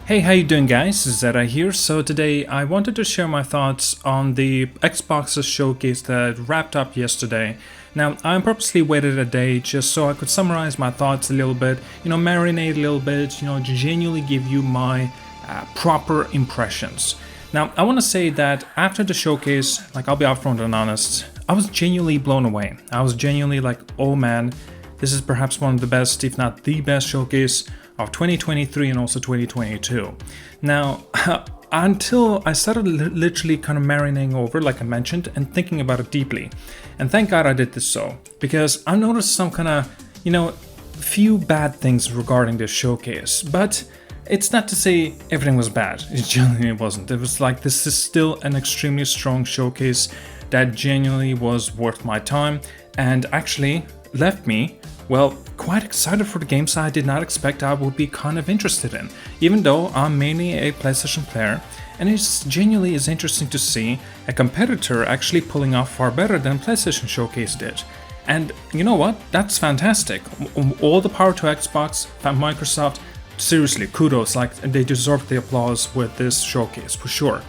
Hey, how you doing guys? ZDEyE here. So today I wanted to share my thoughts on the Xbox's showcase that wrapped up yesterday. Now, I purposely waited a day just so I could summarize my thoughts a little bit, marinate a little bit, genuinely give you my proper impressions. Now, I want to say that after the showcase, I'll be upfront and honest, I was genuinely blown away. I was genuinely like, oh man, this is perhaps one of the best, if not the best showcase of 2023 and also 2022. Now, until I started literally kind of marinating over, like I mentioned, and thinking about it deeply. And thank God I did this so, because I noticed some kind of, few bad things regarding this showcase. But it's not to say everything was bad. It genuinely wasn't. It was like, this is still an extremely strong showcase that genuinely was worth my time and actually left me, well, quite excited for the games I did not expect I would be kind of interested in, even though I'm mainly a PlayStation player, and it genuinely is interesting to see a competitor actually pulling off far better than PlayStation Showcase did. And you know what? That's fantastic. All the power to Xbox, Microsoft, seriously, kudos, they deserve the applause with this showcase, for sure.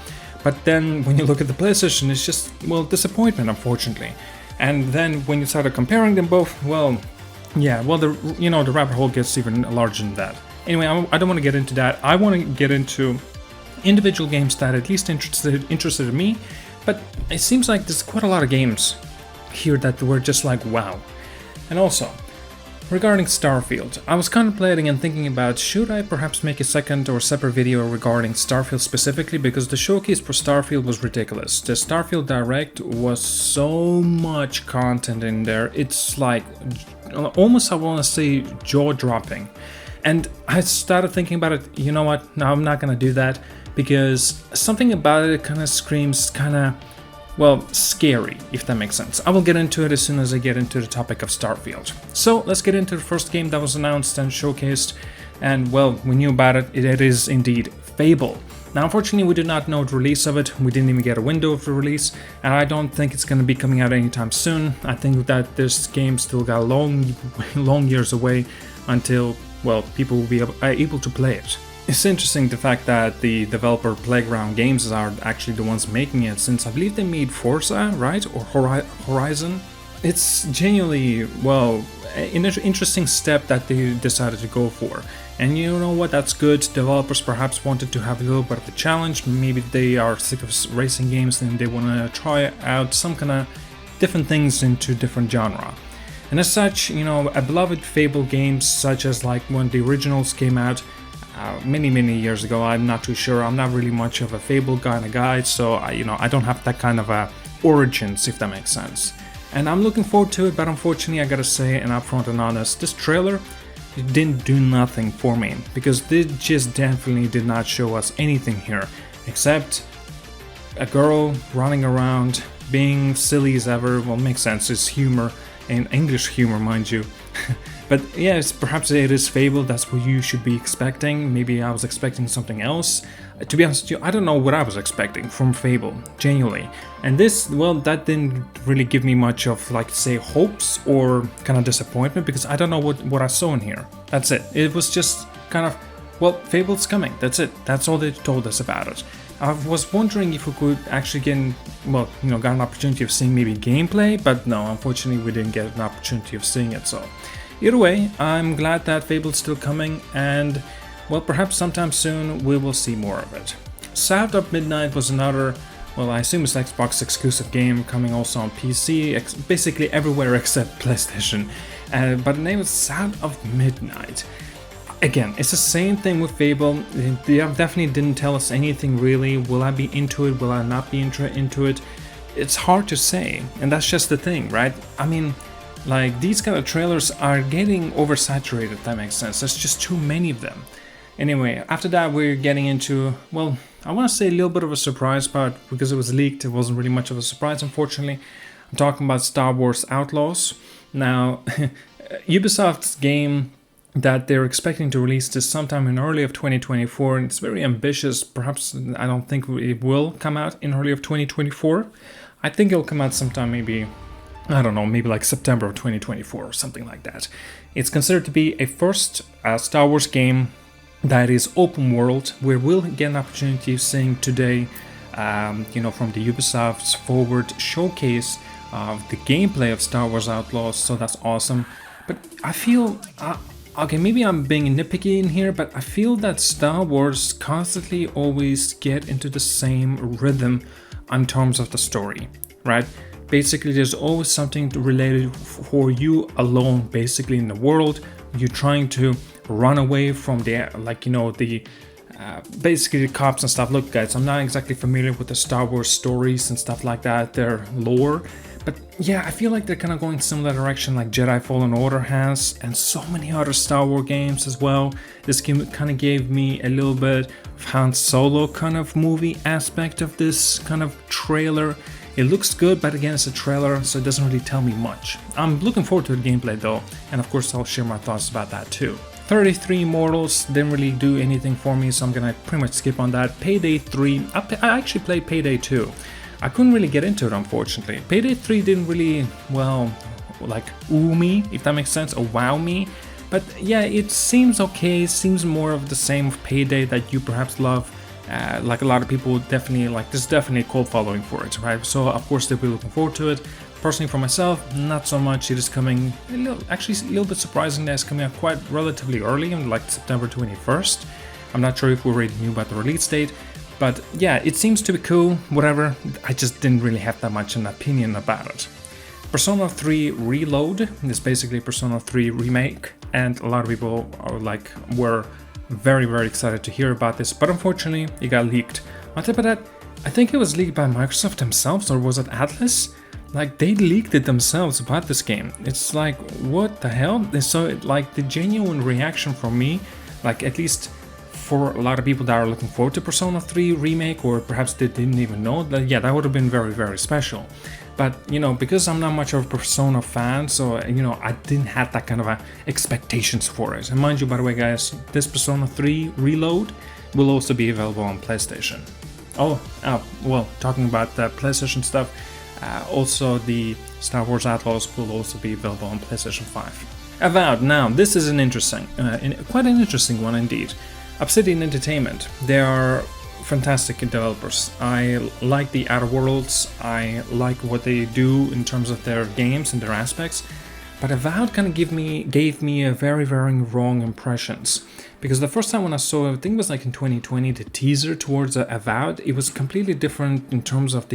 But then when you look at the PlayStation, it's just, well, disappointment, unfortunately. And then when you started comparing them both, well, yeah, well, the rabbit hole gets even larger than that. Anyway, I don't want to get into that. I want to get into individual games that at least interested in me, but it seems like there's quite a lot of games here that were just like, wow. And also, regarding Starfield, I was contemplating and thinking about should I perhaps make a second or separate video regarding Starfield specifically, because the showcase for Starfield was ridiculous. The Starfield Direct was so much content in there, it's like almost, I want to say, jaw-dropping. And I started thinking about it, you know what, no, I'm not gonna do that, because something about it kind of screams well, scary, if that makes sense. I will get into it as soon as I get into the topic of Starfield. So let's get into the first game that was announced and showcased, and well, we knew about it. It is indeed Fable. Now, unfortunately, we did not know the release of it. We didn't even get a window of the release, and I don't think it's going to be coming out anytime soon. I think that this game still got long years away until, well, people will be able to play it. It's interesting the fact that the developer Playground Games are actually the ones making it, since I believe they made Forza, right? Or Horizon. It's genuinely, well, an interesting step that they decided to go for. And you know what, that's good. Developers perhaps wanted to have a little bit of a challenge. Maybe they are sick of racing games and they want to try out some kind of different things into different genre. And as such, a beloved Fable games such as like when the originals came out, many years ago. I'm not too sure. I'm not really much of a Fable kind of guy, so I don't have that kind of origins, if that makes sense. And I'm looking forward to it, but unfortunately, I gotta say, and upfront and honest, this trailer didn't do nothing for me, because they just definitely did not show us anything here except a girl running around being silly as ever. Well, makes sense. It's humor, and English humor, mind you. But yeah, perhaps it is Fable, that's what you should be expecting. Maybe I was expecting something else. To be honest with you, I don't know what I was expecting from Fable, genuinely. And this, well, that didn't really give me much of, say, hopes or kind of disappointment, because I don't know what I saw in here. That's it. It was just kind of, well, Fable's coming, that's it. That's all they told us about it. I was wondering if we could actually got an opportunity of seeing maybe gameplay, but no, unfortunately we didn't get an opportunity of seeing it, so. Either way, I'm glad that Fable's still coming, and, well, perhaps sometime soon we will see more of it. Sound of Midnight was another, well, I assume it's Xbox exclusive game, coming also on PC, basically everywhere except PlayStation, but the name is Sound of Midnight. Again, it's the same thing with Fable. They definitely didn't tell us anything really. Will I be into it? Will I not be into it? It's hard to say, and that's just the thing, right? I mean, these kind of trailers are getting oversaturated, if that makes sense. There's just too many of them. Anyway, after that we're getting into, well, I want to say a little bit of a surprise, but because it was leaked, it wasn't really much of a surprise, unfortunately. I'm talking about Star Wars Outlaws. Now, Ubisoft's game that they're expecting to release this sometime in early of 2024, and it's very ambitious. Perhaps, I don't think it will come out in early of 2024. I think it'll come out sometime maybe, I don't know, maybe like September of 2024 or something like that. It's considered to be a first Star Wars game that is open world, where we'll get an opportunity of seeing today, from the Ubisoft's Forward showcase of the gameplay of Star Wars Outlaws. So that's awesome. But I feel, okay, maybe I'm being nitpicky in here, but I feel that Star Wars constantly always get into the same rhythm in terms of the story, right? Basically, there's always something related for you alone, basically in the world. You're trying to run away from basically the cops and stuff. Look, guys, I'm not exactly familiar with the Star Wars stories and stuff like that, their lore. But yeah, I feel like they're kind of going similar direction like Jedi Fallen Order has, and so many other Star Wars games as well. This game kind of gave me a little bit of Han Solo kind of movie aspect of this kind of trailer. It looks good, but again, it's a trailer, so it doesn't really tell me much. I'm looking forward to the gameplay though, and of course I'll share my thoughts about that too. 33 Immortals didn't really do anything for me, so I'm gonna pretty much skip on that. Payday 3, I actually played Payday 2. I couldn't really get into it, unfortunately. Payday 3 didn't really, ooh me, if that makes sense, or wow me. But yeah, it seems okay, seems more of the same of Payday that you perhaps love. Like a lot of people definitely like, there's definitely a cult following for it, right? So of course they'll be looking forward to it. Personally for myself, not so much. It is coming a little bit surprising that it's coming out quite relatively early, in like September 21st. I'm not sure if we already knew about the release date, but yeah, it seems to be cool, whatever. I just didn't really have that much an opinion about it. Persona 3 Reload is basically Persona 3 remake, and a lot of people were very, very excited to hear about this, but unfortunately it got leaked. On top of that, I think it was leaked by Microsoft themselves, or was it Atlas? Like, they leaked it themselves about this game. It's like, what the hell? So like the genuine reaction from me, like at least for a lot of people that are looking forward to Persona 3 remake, or perhaps they didn't even know, that yeah, that would have been very, very special. But because I'm not much of a Persona fan, so I didn't have that kind of expectations for it. And mind you, by the way, guys, this Persona 3 Reload will also be available on PlayStation. Well, talking about the PlayStation stuff, also the Star Wars Outlaws will also be available on PlayStation 5. Avowed. Now, this is quite an interesting one indeed. Obsidian Entertainment. They are fantastic developers. I like the Outer Worlds. I like what they do in terms of their games and their aspects. But Avowed kind of gave me a very, very wrong impressions. Because the first time when I saw it, I think it was like in 2020, the teaser towards Avowed, it was completely different in terms of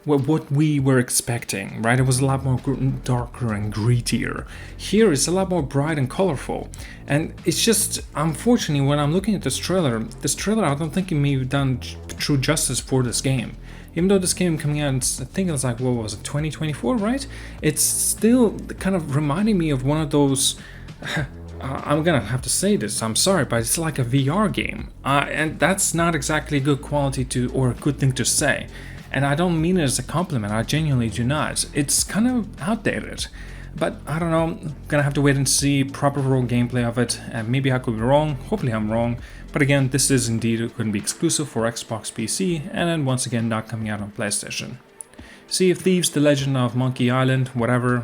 what we were expecting, right? It was a lot more darker and grittier. Here it's a lot more bright and colorful. And it's just, unfortunately, when I'm looking at this trailer I don't think it may have done true justice for this game. Even though this game coming out, I think it was like, what was it, 2024, right? It's still kind of reminding me of one of those, I'm gonna have to say this, I'm sorry, but it's like a VR game. And that's not exactly good quality or a good thing to say. And I don't mean it as a compliment, I genuinely do not. It's kind of outdated. But I don't know, I'm gonna have to wait and see proper raw gameplay of it, and maybe I could be wrong, hopefully I'm wrong. But again, this is indeed going to be exclusive for Xbox PC, and then once again not coming out on PlayStation. Sea of Thieves, The Legend of Monkey Island, whatever,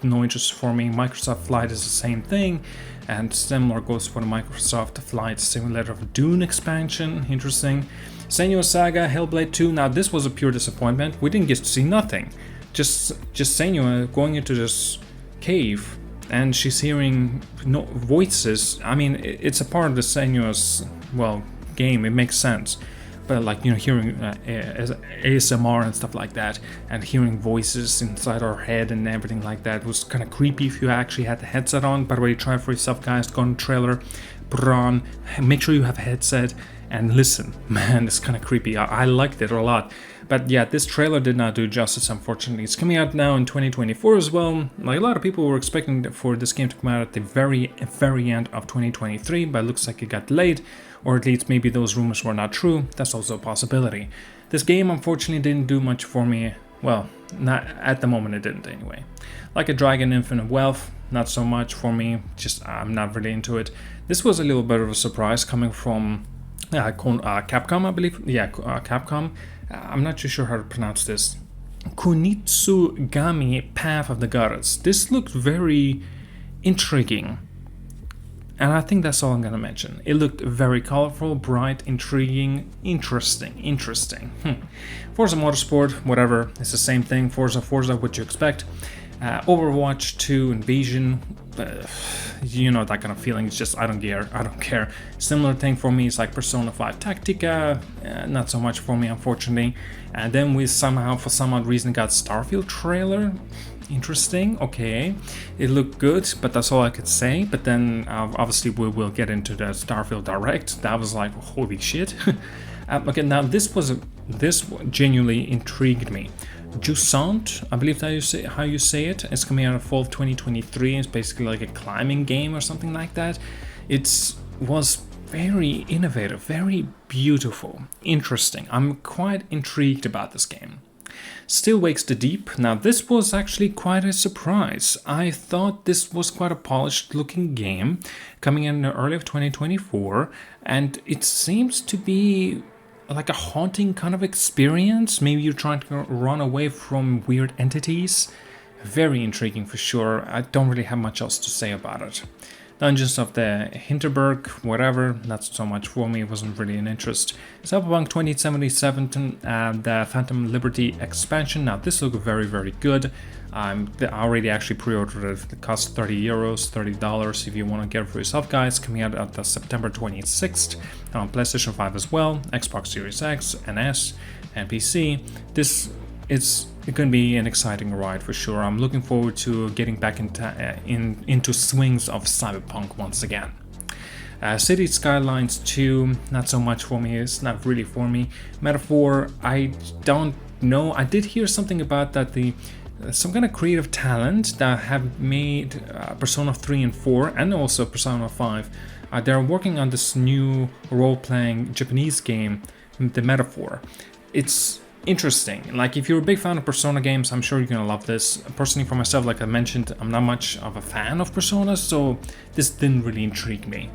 no interest for me. Microsoft Flight is the same thing, and similar goes for the Microsoft Flight Simulator of Dune expansion, interesting. Senua's Saga, Hellblade 2, now this was a pure disappointment, we didn't get to see nothing. Just Senua going into this cave, and she's hearing voices. I mean, it's a part of the Senua's, game, it makes sense. But like, hearing ASMR and stuff like that, and hearing voices inside our head and everything like that was kind of creepy if you actually had the headset on. By the way, try it for yourself, guys, go on the trailer, put it on, make sure you have a headset, and listen. Man, it's kind of creepy. I liked it a lot. But yeah, this trailer did not do justice, unfortunately. It's coming out now in 2024 as well. Like, a lot of people were expecting for this game to come out at the very end of 2023, but it looks like it got delayed, or at least maybe those rumors were not true. That's also a possibility. This game, unfortunately, didn't do much for me. Well, not at the moment, it didn't anyway. Like a Dragon Infinite Wealth, not so much for me. Just, I'm not really into it. This was a little bit of a surprise coming from Capcom, I believe. Yeah, Capcom. I'm not too sure how to pronounce this. Kunitsugami Path of the Goddess. This looked very intriguing. And I think that's all I'm gonna mention. It looked very colorful, bright, intriguing, interesting. Forza Motorsport, whatever, it's the same thing. Forza, what you expect. Overwatch 2 Invasion, you know that kind of feeling. It's just I don't care. Similar thing for me is like Persona 5 Tactica, not so much for me, unfortunately. And then we somehow, for some odd reason, got Starfield trailer. Interesting, okay, it looked good, but that's all I could say. But then obviously we will get into the Starfield Direct. That was like, holy shit. Okay, now this genuinely intrigued me. Jusant, I believe that is how you say it. It's coming out of fall of 2023. It's basically like a climbing game or something like that. It was very innovative, very beautiful, interesting. I'm quite intrigued about this game. Still Wakes the Deep. Now this was actually quite a surprise. I thought this was quite a polished looking game coming in the early of 2024, and it seems to be like a haunting kind of experience. Maybe you're trying to run away from weird entities. Very intriguing for sure. I don't really have much else to say about it. Dungeons of the Hinterberg, whatever, not so much for me, it wasn't really an interest. Cyberpunk 2077, the Phantom Liberty expansion. Now this looks very, very good. I already actually pre-ordered it. It costs €30, $30 if you want to get it for yourself, guys. Coming out at the September 26th on PlayStation 5 as well, Xbox Series X and S and PC. This is going to be an exciting ride for sure. I'm looking forward to getting back into swings of Cyberpunk once again. City Skylines 2, not so much for me. It's not really for me. Metaphor, I don't know. I did hear something about that some kind of creative talent that have made Persona 3 and 4 and also Persona 5. They're working on this new role-playing Japanese game, The Metaphor. It's interesting. Like, if you're a big fan of Persona games, I'm sure you're gonna love this. Personally, for myself, like I mentioned, I'm not much of a fan of Persona, so this didn't really intrigue me.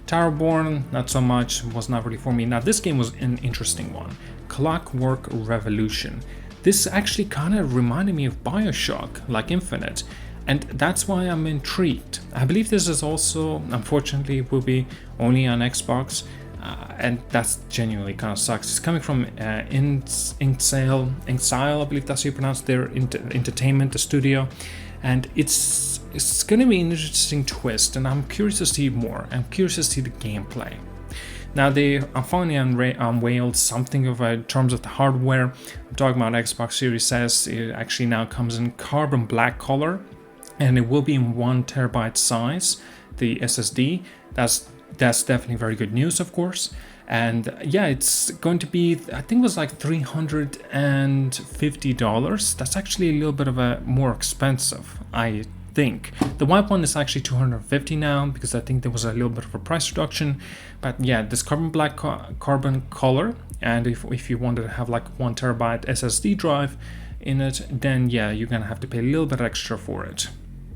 Towerborn, not so much, was not really for me. Now, this game was an interesting one. Clockwork Revolution. This actually kind of reminded me of Bioshock, like Infinite, and that's why I'm intrigued. I believe this is also, unfortunately, will be only on Xbox, and that's genuinely kind of sucks. It's coming from Inxile, I believe that's how you pronounce their entertainment, the studio, and it's going to be an interesting twist, and I'm curious to see more. I'm curious to see the gameplay. Now they finally unveiled something in terms of the hardware. I'm talking about Xbox Series S. It actually now comes in carbon black color, and it will be in 1 terabyte size, the SSD. That's definitely very good news, of course. And yeah, it's going to be, I think it was like $350. That's actually a little bit of a more expensive, I think. The white one is actually $250 now, because I think there was a little bit of a price reduction. But yeah, this carbon black carbon color, and if you wanted to have like 1 terabyte SSD drive in it, then yeah, you're gonna have to pay a little bit extra for it.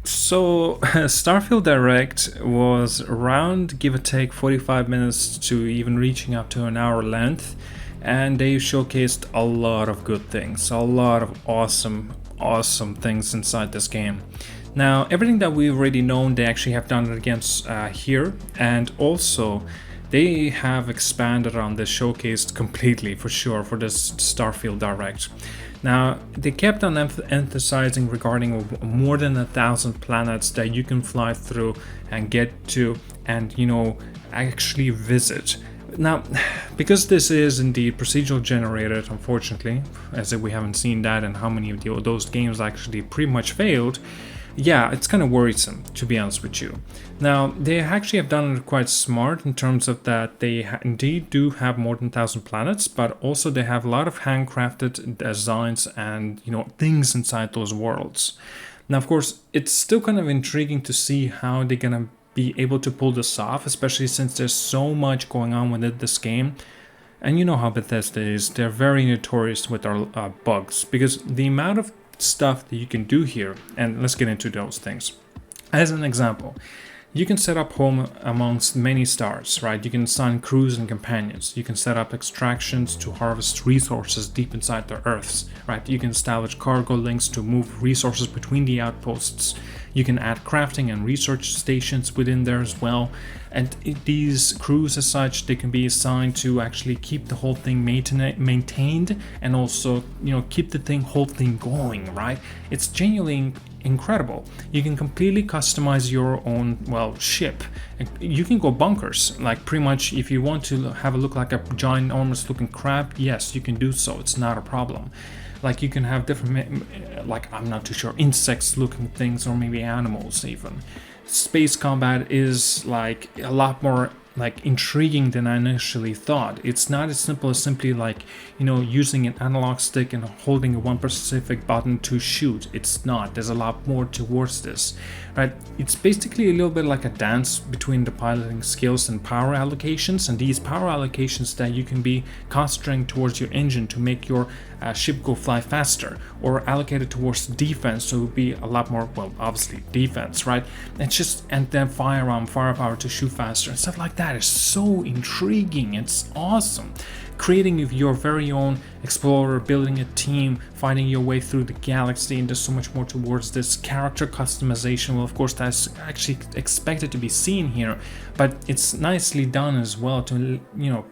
So Starfield Direct was around, give or take, 45 minutes to even reaching up to an hour length, and they showcased a lot of good things, a lot of awesome things inside this game. Now, everything that we've already known, they actually have done it against here, and also they have expanded on this showcase completely, for sure, for this Starfield Direct. Now, they kept on emphasizing regarding more than 1,000 planets that you can fly through and get to and, you know, actually visit. Now, because this is indeed procedural generated, unfortunately, as if we haven't seen that and how many of those games actually pretty much failed, yeah, it's kind of worrisome, to be honest with you. Now, they actually have done it quite smart in terms of that they indeed do have more than 1,000 planets, but also they have a lot of handcrafted designs and, you know, things inside those worlds. Now, of course, it's still kind of intriguing to see how they're gonna be able to pull this off, especially since there's so much going on with this game. And you know how Bethesda is, they're very notorious with their bugs, because the amount of stuff that you can do here, and let's get into those things. As an example, You can set up home amongst many stars, right? You can assign crews and companions. You can set up extractions to harvest resources deep inside the earths, right? You can establish cargo links to move resources between the outposts. You can add crafting and research stations within there as well. And these crews as such, they can be assigned to actually keep the whole thing maintained and also, keep the whole thing going, right? It's genuinely incredible. You can completely customize your own, ship. You can go bonkers, like pretty much if you want to have a look like a giant enormous looking crab, yes, you can do so. It's not a problem. Like you can have different, like I'm not too sure, insects looking things or maybe animals even. Space combat is like a lot more like intriguing than I initially thought. It's not as simple as simply like, using an analog stick and holding one specific button to shoot. It's not. There's a lot more towards this, right? It's basically a little bit like a dance between the piloting skills and power allocations, and these power allocations that you can be concentrating towards your engine to make your ship go fly faster, or allocated towards defense, so it would be a lot more, obviously defense, right? And then firepower to shoot faster and stuff like that is so intriguing. It's awesome. Creating your very own explorer, building a team, finding your way through the galaxy, and there's so much more towards this. Character customization, well, of course, that's actually expected to be seen here, but it's nicely done as well to,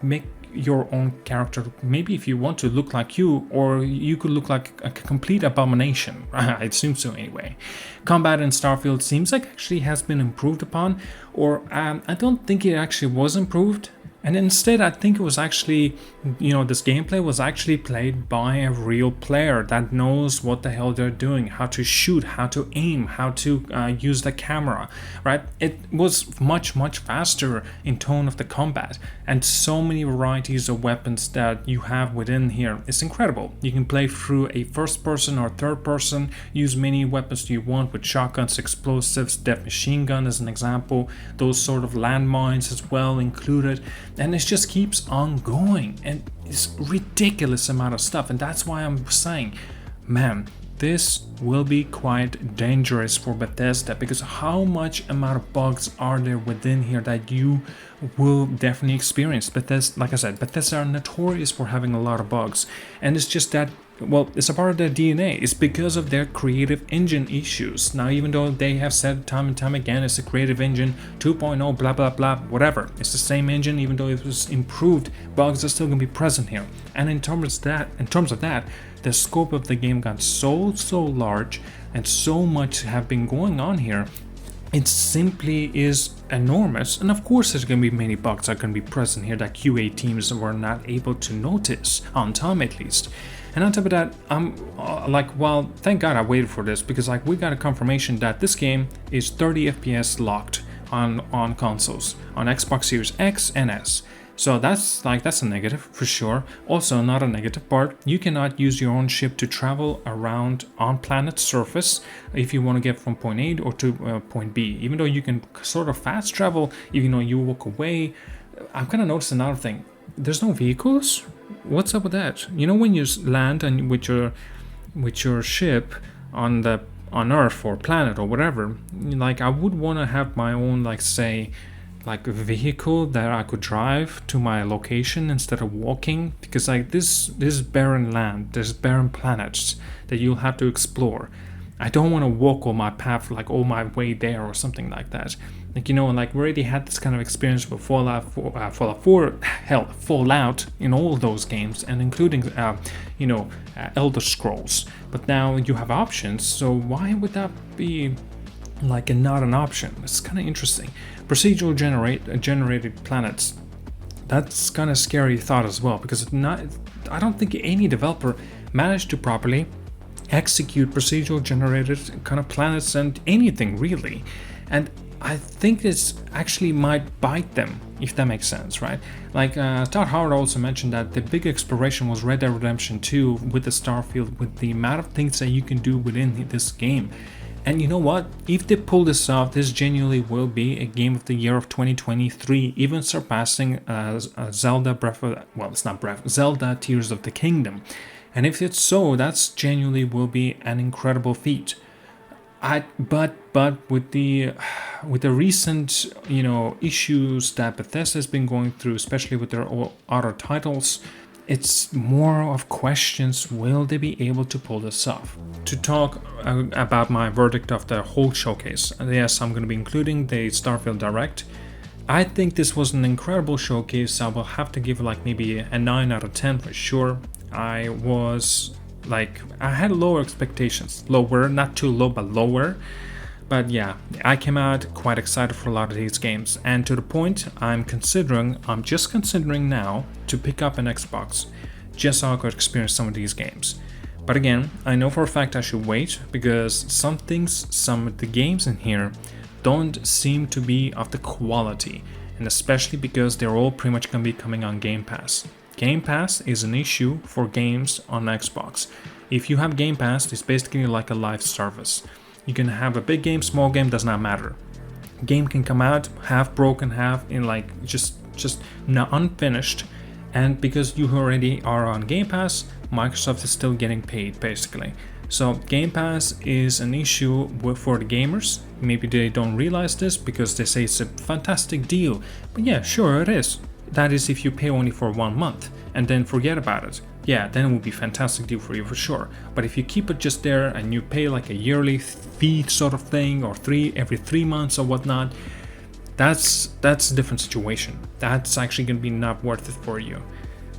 make your own character, maybe if you want to look like you, or you could look like a complete abomination. I assume so anyway. Combat in Starfield seems like actually has been improved upon, or I don't think it actually was improved. And instead, I think it was actually, this gameplay was actually played by a real player that knows what the hell they're doing, how to shoot, how to aim, how to use the camera, right? It was much, much faster in tone of the combat, and so many varieties of weapons that you have within here. It's incredible. You can play through a first person or third person, use many weapons you want with shotguns, explosives, death machine gun as an example, those sort of landmines as well included. And it just keeps on going, and it's ridiculous amount of stuff. And that's why I'm saying, man, this will be quite dangerous for Bethesda, because how much amount of bugs are there within here that you will definitely experience. Bethesda, like I said, Bethesda are notorious for having a lot of bugs, and it's just that, it's a part of their DNA. It's because of their creative engine issues. Now, even though they have said time and time again it's a creative engine 2.0, blah blah blah, whatever, it's the same engine, even though it was improved, bugs are still going to be present here. And in terms of that, the scope of the game got so large, and so much have been going on here. It simply is enormous, and of course there's going to be many bugs that are going to be present here that QA teams were not able to notice on time at least. And on top of that, I'm thank God I waited for this, because we got a confirmation that this game is 30 FPS locked on consoles, on Xbox Series X and S. So that's a negative for sure. Also, not a negative part, you cannot use your own ship to travel around on planet's surface if you want to get from point A or to point B. Even though you can sort of fast travel, even though you walk away. I've kind of noticed another thing. There's no vehicles? What's up with that? When you land and with your ship on Earth or planet or whatever, I would want to have my own vehicle that I could drive to my location instead of walking, because this barren land, there's barren planets that you'll have to explore. I don't want to walk all my path, all my way there or something like that. We already had this kind of experience with Fallout 4, Fallout in all those games, and including, Elder Scrolls. But now you have options, so why would that be not an option? It's kind of interesting. Procedural generated planets. That's kind of scary thought as well, because I don't think any developer managed to properly execute procedural generated kind of planets and anything really. And I think this actually might bite them, if that makes sense, right? Todd Howard also mentioned that the big exploration was Red Dead Redemption 2 with the Starfield, with the amount of things that you can do within this game. And you know what? If they pull this off, this genuinely will be a game of the year of 2023, even surpassing Zelda Tears of the Kingdom. And if it's so, that's genuinely will be an incredible feat. But with the recent issues that Bethesda has been going through, especially with their other titles, it's more of questions. Will they be able to pull this off? To talk about my verdict of the whole showcase, yes, I'm going to be including the Starfield Direct. I think this was an incredible showcase. I will have to give like maybe a 9 out of 10 for sure. I had lower expectations. Lower, not too low, but lower. But yeah, I came out quite excited for a lot of these games, and to the point I'm just considering now to pick up an Xbox just so I could experience some of these games. But again, I know for a fact I should wait, because some of the games in here don't seem to be of the quality, and especially because they're all pretty much going to be coming on Game Pass. Game Pass is an issue for games on Xbox. If you have Game Pass, it's basically like a live service. You can have a big game, small game, does not matter. Game can come out half broken, half in like just not unfinished, and because you already are on Game Pass, Microsoft is still getting paid basically. So Game Pass is an issue for the gamers. Maybe they don't realize this because they say it's a fantastic deal, but yeah, sure it is. That is if you pay only for 1 month and then forget about it. Yeah, then it would be a fantastic deal for you for sure. But if you keep it just there and you pay like a yearly fee sort of thing, or every 3 months or whatnot, that's a different situation. That's actually going to be not worth it for you.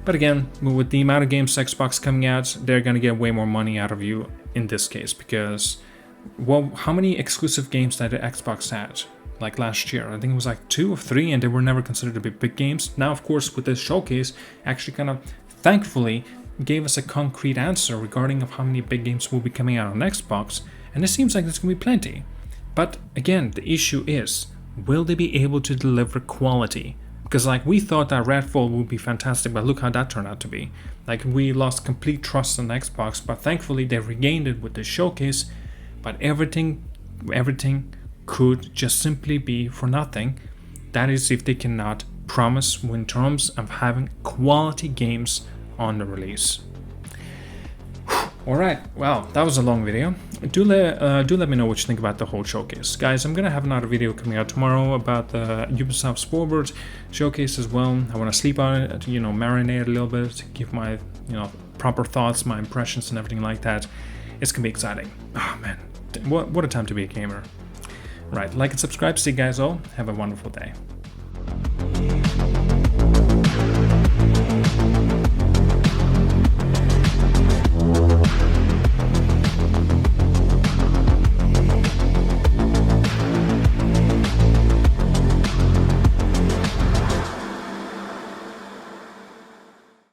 But again, with the amount of games Xbox coming out, they're going to get way more money out of you in this case, because how many exclusive games that the Xbox had? Like last year, I think it was like 2 or 3, and they were never considered to be big games. Now, of course, with this showcase, actually kind of thankfully gave us a concrete answer regarding of how many big games will be coming out on Xbox, and it seems like there's going to be plenty. But again, the issue is, will they be able to deliver quality? Because like we thought that Redfall would be fantastic, but look how that turned out to be. Like we lost complete trust in Xbox, but thankfully they regained it with the showcase. But everything could just simply be for nothing. That is if they cannot promise in terms of having quality games on the release. Alright, well, that was a long video. Do let me know what you think about the whole showcase. Guys, I'm gonna have another video coming out tomorrow about the Ubisoft Forward showcase as well. I want to sleep on it, marinate a little bit, give my, proper thoughts, my impressions and everything like that. It's gonna be exciting. Oh man, what a time to be a gamer. Right, like and subscribe. See you guys all. Have a wonderful day.